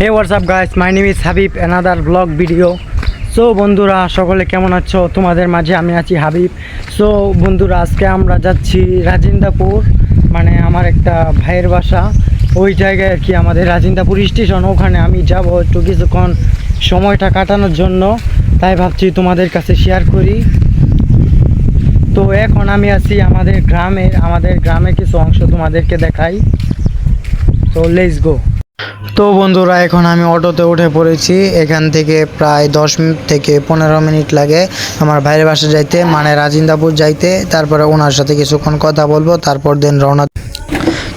Hey WhatsApp guys, my name is Habib, another vlog video. So বন্ধুরা সকলে কেমন আছো? তোমাদের মাঝে আমি আছি হাবিব। সো বন্ধুরা আজকে আমরা যাচ্ছি রাজিন্দাপুর, মানে আমার একটা ভাইয়ের বাসা ওই জায়গায় আর কি, আমাদের রাজিন্দাপুর স্টেশন। ওখানে আমি যাব একটু কিছুক্ষণ সময়টা কাটানোর জন্য, তাই ভাবছি তোমাদের কাছে শেয়ার করি। তো এখন আমি আছি আমাদের গ্রামের কিছু অংশ তোমাদেরকে দেখাই। তো লেটস গো। তো বন্ধুরা এখন আমি অটোতে উঠে পড়েছি। এখান থেকে প্রায় 10 থেকে 15 মিনিট লাগে আমার ভাইয়ের বাসা যাইতে, মানে রাজিন্দাপুর যাইতে। তারপরে ওনার সাথে কিছুক্ষণ কথা বলবো, তারপর দিন রওনা।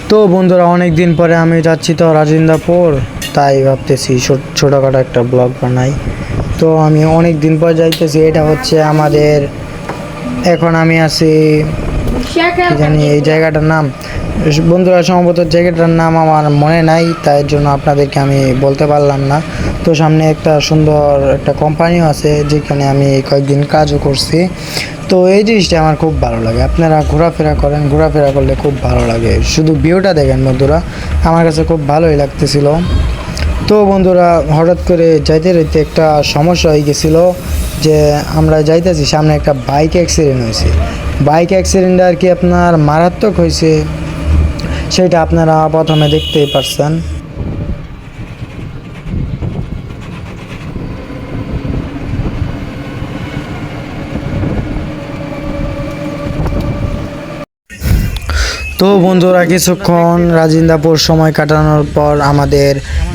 তো বন্ধুরা অনেক দিন পরে আমি যাচ্ছি তো রাজিন্দাপুর, তাই ভাবতেছি ছোটোখাটো একটা ব্লগ বানাই। তো আমি অনেক দিন পর যাইতেছি। এটা হচ্ছে আমাদের, এখন আমি আছি কি জানি এই জায়গাটার নাম, বন্ধুরা সম্ভবত জায়গাটার নাম আমার মনে নাই, তাই জন্য আপনাদেরকে আমি বলতে পারলাম না। তো সামনে একটা সুন্দর একটা কোম্পানিও আছে, যেখানে আমি কয়েকদিন কাজও করছি। তো এই জিনিসটা আমার খুব ভালো লাগে। আপনারা ঘোরাফেরা করেন, ঘোরাফেরা করলে খুব ভালো লাগে। শুধু ভিউটা দেখেন বন্ধুরা, আমার কাছে খুব ভালোই লাগতেছিল। তো বন্ধুরা হঠাৎ করে যাইতে যাইতে একটা সমস্যা হয়ে গেছিলো, যে আমরা যাইতেছি সামনে একটা বাইক অ্যাক্সিডেন্ট হয়েছে। বাইক অ্যাক্সিডেন্ট আর কি আপনার মারাত্মক হয়েছে, সেটা আপনারা প্রথমে দেখতেই পারছেন। তো বন্ধুরা কিছুক্ষণ রাজিন্দাপুর সময় কাটানোর পর আমাদের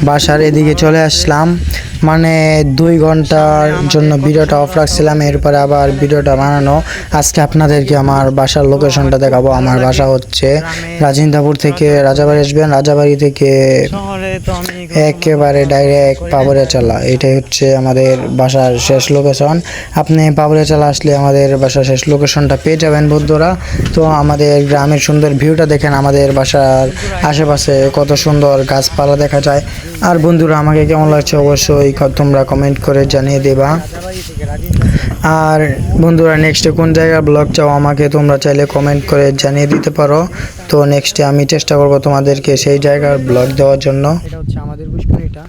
বাসার এদিকে চলে আসলাম। মানে 2 ঘন্টার জন্য ভিডিওটা অফ রাখছিলাম, এরপরে আবার ভিডিওটা বানানো। আজকে আপনাদেরকে আমার বাসার লোকেশনটা দেখাবো। আমার বাসা হচ্ছে রাজিন্দাপুর থেকে রাজাবাড়ি আসবেন, রাজাবাড়ি থেকে একেবারে ডাইরেক্ট পাবরিয়াচালা, এটাই হচ্ছে আমাদের বাসার শেষ লোকেশন। আপনি পাবরিয়াচালা আসলে আমাদের বাসার শেষ লোকেশনটা পেয়ে যাবেন বন্ধুরা। তো আমাদের গ্রামের সুন্দর ভিউটা দেখেন, আমাদের বাসার আশেপাশে কত সুন্দর গাছপালা দেখা যায়। আর বন্ধুরা আমাকে কেমন লাগছে অবশ্যই তোমরা কমেন্ট করে জানিয়ে দেবা। আর বন্ধুরা নেক্সটে কোন জায়গার ব্লগ চাও আমাকে তোমরা চাইলে কমেন্ট করে জানিয়ে দিতে পারো। তো নেক্সটে আমি চেষ্টা করব তোমাদেরকে সেই জায়গার ব্লগ দেওয়ার জন্য। এটা হচ্ছে আমাদের পুষ্করিণীটা,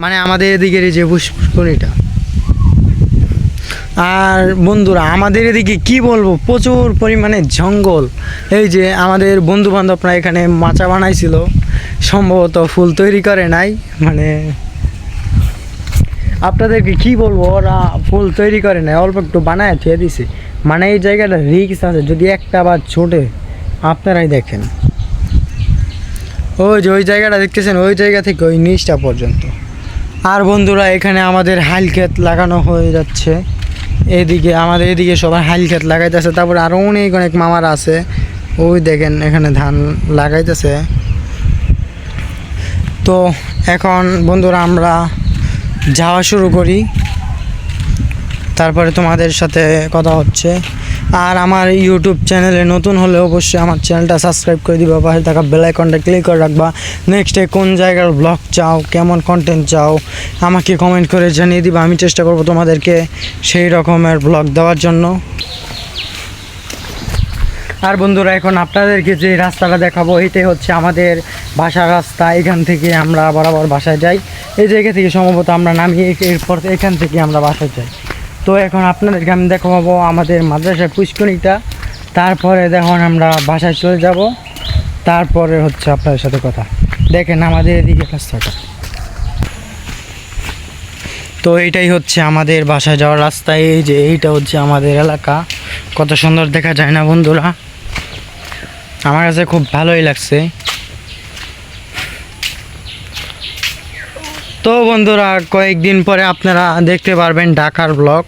মানে আমাদের এদিকের এই যে পুষ্করিণীটা। আর বন্ধুরা আমাদের এদিকে কি বলবো, প্রচুর পরিমাণে জঙ্গল। এই যে আমাদের বন্ধু বান্ধবরা এখানে মাচা বানাইছিল, সম্ভবত ফুল তৈরি করে নাই, মানে আপনাদেরকে কি বলবো, ওরা ফুল তৈরি করে নাই, অল্প একটু বানায় থুয়ে দিছে। মানে এই জায়গাটা রিস্ক আছে, যদি একটা বার ছোটে আপনারাই দেখেন। ওই যে ওই জায়গাটা দেখতেছেন, ওই জায়গা থেকে ওই নিচটা পর্যন্ত। আর বন্ধুরা এখানে আমাদের হাল ক্ষেত লাগানো হয়ে যাচ্ছে। এদিকে আমাদের এদিকে সবাই হাল ক্ষেত লাগাইতেছে। তারপরে আরও অনেক অনেক মামারা আছে, ওই দেখেন এখানে ধান লাগাইতেছে। তো এখন বন্ধুরা আমরা যাওয়া শুরু করি, তারপরে তোমাদের সাথে কথা হচ্ছে। আর আমার ইউটিউব চ্যানেলে নতুন হলে অবশ্যই আমার চ্যানেলটা সাবস্ক্রাইব করে দিবা, পাশে থাকা বেল আইকনটা ক্লিক করে রাখবা। নেক্সটে কোন জায়গার ব্লগ চাও, কেমন কন্টেন্ট চাও আমাকে কমেন্ট করে জানিয়ে দিবা। আমি চেষ্টা করব তোমাদেরকে সেই রকমের ব্লগ দেওয়ার জন্য। আর বন্ধুরা এখন আপনাদেরকে যে রাস্তাটা দেখাবো, এটাই হচ্ছে আমাদের বাসার রাস্তা। এখান থেকে আমরা বরাবর বাসায় যাই। এই জায়গা থেকে সম্ভবত আমরা নামি, এরপর এখান থেকে আমরা বাসায় যাই। তো এখন আপনাদেরকে আমি দেখাবো আমাদের মাদ্রাসার পুষ্করিণীটা, তারপরে দেখুন আমরা বাসায় চলে যাব। তারপরে হচ্ছে আপনাদের সাথে কথা। দেখেন আমাদের এদিকে রাস্তাটা, তো এইটাই হচ্ছে আমাদের বাসায় যাওয়ার রাস্তা। এই যে এইটা হচ্ছে আমাদের এলাকা, কত সুন্দর দেখা যায় না বন্ধুরা? আমার কাছে খুব ভালোই লাগছে। তো বন্ধুরা কয়েকদিন পরে আপনারা দেখতে পারবেন ঢাকার ব্লগ।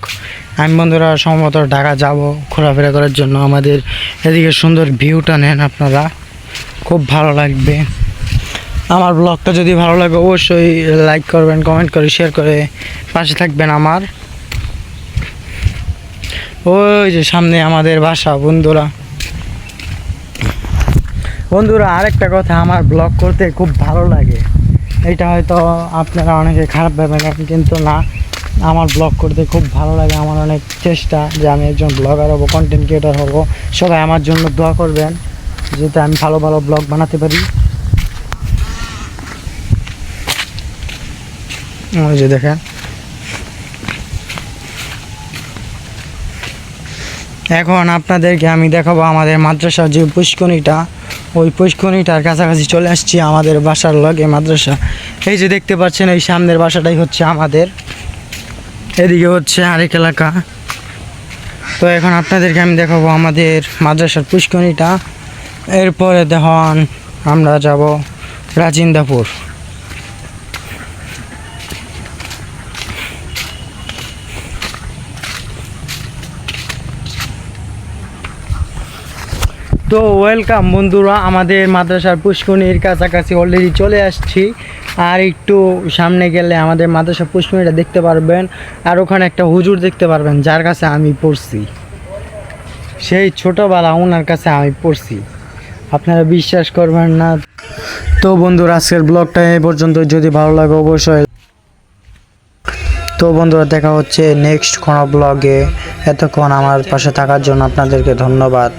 আমি বন্ধুরা সম্ভবত ঢাকা যাব ঘোরাফেরা করার জন্য। আমাদের এদিকে সুন্দর ভিউটা নেন আপনারা, খুব ভালো লাগবে। আমার ব্লগটা যদি ভালো লাগে অবশ্যই লাইক করবেন, কমেন্ট করে শেয়ার করে পাশে থাকবেন আমার। ওই যে সামনে আমাদের বাসা বন্ধুরা। আরেকটা কথা, আমার ব্লগ করতে খুব ভালো লাগে। এটা হয়তো আপনারা অনেকে খারাপ ভাবেন, কিন্তু না, আমার ব্লগ করতে খুব ভালো লাগে। আমার অনেক চেষ্টা যে আমি একজন ব্লগার হব, কন্টেন্ট ক্রিয়েটর হব। সবাই আমার জন্য দোয়া করবেন যাতে আমি ভালো ভালো ব্লগ বানাতে পারি। ওই যে দেখেন, এখন আপনাদেরকে আমি দেখাবো আমাদের মাদ্রাসার যে পুষ্করিণীটা, ওই পুষ্করিণীটার কাছাকাছি চলে আসছি। আমাদের বাসার লগে মাদ্রাসা, এই যে দেখতে পাচ্ছেন এই সামনের বাসাটাই হচ্ছে আমাদের, এদিকে হচ্ছে আরেক এলাকা। তো এখন আপনাদেরকে আমি দেখাবো আমাদের মাদ্রাসার পুষ্করিণীটা। এরপরে দেখুন আমরা যাব রাজিন্দাপুর। তো ওয়েলকাম বন্ধুরা, আমাদের মাদ্রাসার পুষ্করিণীর কাছাকাছি অলরেডি চলে আসছি। আর একটু সামনে গেলে আমাদের মাদ্রাসার পুষ্করিণীটা দেখতে পারবেন। আর ওখানে একটা হুজুর দেখতে পারবেন যার কাছে আমি পড়ছি, সেই ছোটোবেলা ওনার কাছে আমি পড়ছি, আপনারা বিশ্বাস করবেন না। তো বন্ধুরা আজকের ব্লগটা এই পর্যন্ত, যদি ভালো লাগে অবশ্যই। তো বন্ধুরা দেখা হচ্ছে নেক্সট কোনো ব্লগে। এতক্ষণ আমার পাশে থাকার জন্য আপনাদেরকে ধন্যবাদ।